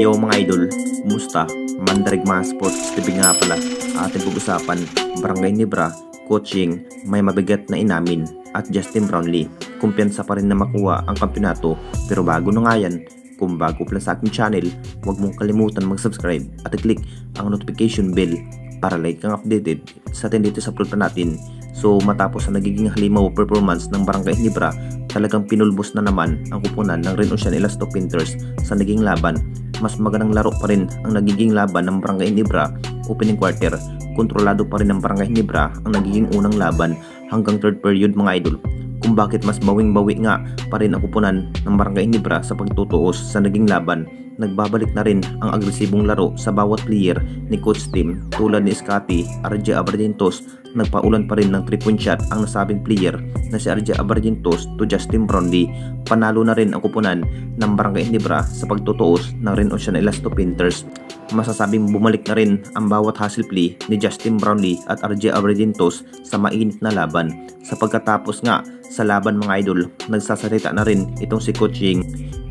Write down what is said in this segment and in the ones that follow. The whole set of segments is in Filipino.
Yo mga idol, kumusta? Mandarig mga sports TV nga pala. Ating pag-usapan, Barangay Nibra, coaching, may mabigat na inamin at Justin Brownlee. Kumpiyansa pa rin na makuha ang kampeonato, pero bago na nga yan, kung bago pa lang sa aking channel, huwag mong kalimutan mag-subscribe at i-click ang notification bell para like kang updated sa atin dito sa upload pa natin. So matapos ang nagiging halimaw performance ng Barangay Nibra, talagang pinulbos na naman ang kupunan ng Ren Ocean Elasto Painters sa naging laban. Mas magandang laro pa rin ang nagiging laban ng Barangay Nibra opening quarter. Kontrolado pa rin ng Barangay Nibra ang nagiging unang laban hanggang third period mga idol. Kung bakit mas bawing-bawi nga pa rin ang kupunan ng Barangay Nibra sa pagtutuos sa naging laban. Nagbabalik na rin ang agresibong laro sa bawat player ni Coach Tim tulad ni Scotty RJ Abarrientos. Nagpaulan pa rin ng 3-point shot ang nasabing player na si RJ Abarrientos to Justin Brownlee. Panalo na rin ang kupunan ng Barangay Nibra sa pagtutuos ng Ren Ocean Elasto Painters. Masasabing bumalik na rin ang bawat hustle play ni Justin Brownlee at RJ Abarrientos sa mainit na laban. Sa pagkatapos nga sa laban mga idol, nagsasalita na rin itong si Coaching.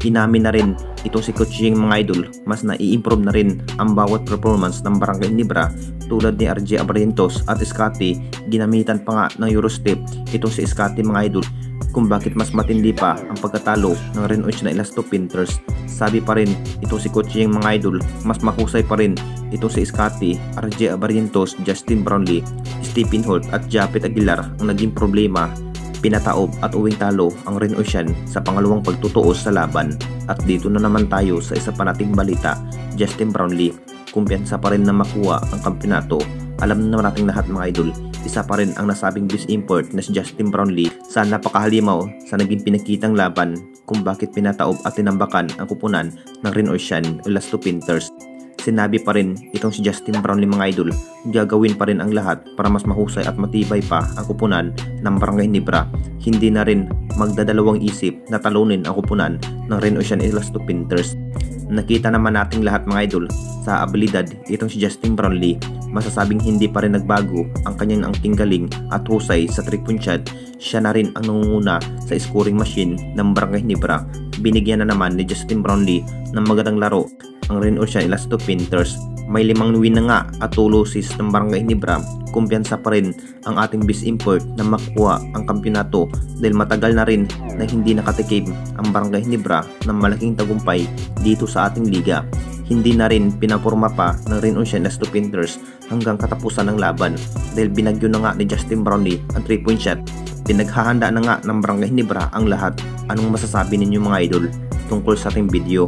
Inamin na rin itong si Coaching mga idol, mas nai-improve na rin ang bawat performance ng Barangay Nibra tulad ni RJ Abarrientos at Scotty. Ginamitan pa nga ng Eurostep itong si Scotty mga idol kung bakit mas matindi pa ang pagkatalo ng Ren Ocean Elasto Painters. Sabi pa rin itong si Coaching mga idol, mas mahusay pa rin itong si Scotty, RJ Abarrientos, Justin Brownlee, Stephen Holt at Japet Aguilar ang naging problema. Pinataob at uwing talo ang Ren Ocean sa pangalawang pagtutuos sa laban. At dito na naman tayo sa isa pa nating balita, Justin Brownlee. Kumpiyansa pa rin na makuha ang kampeonato. Alam na nating lahat mga idol, isa pa rin ang nasabing best import na si Justin Brownlee sa napakahalimaw sa naging pinakitang laban kung bakit pinataob at tinambakan ang kupunan ng Ren Ocean Elasto Painters. Sinabi pa rin itong si Justin Brownlee mga idol, gagawin pa rin ang lahat para mas mahusay at matibay pa ang kupunan ng Barangay Nibra. Hindi na rin magdadalawang isip na talunin ang kupunan ng Ren Ocean Elasto Painters. Nakita naman nating lahat mga idol sa abilidad itong si Justin Brownlee. Masasabing hindi pa rin nagbago ang kanyang angking galing at husay sa 3-point shot. Siya na rin ang nangunguna sa scoring machine ng Barangay Nibra. Binigyan na naman ni Justin Brownlee ng magandang laro ang Ren Ocean Elasto Painters. May 5 win na nga at 2 losses ng Barangay Nibra. Kumpiyansa pa rin ang ating best import na makuha ang kampeonato dahil matagal na rin na hindi nakatikim ang Barangay Nibra ng malaking tagumpay dito sa ating liga. Hindi na rin pinaporma pa ng Ren Ocean Elasto Painters hanggang katapusan ng laban dahil binagyo na nga ni Justin Brownlee ang 3-point shot. Pinaghahanda na nga ng Barangay Nibra ang lahat. Anong masasabi ninyo mga idol tungkol sa ating video?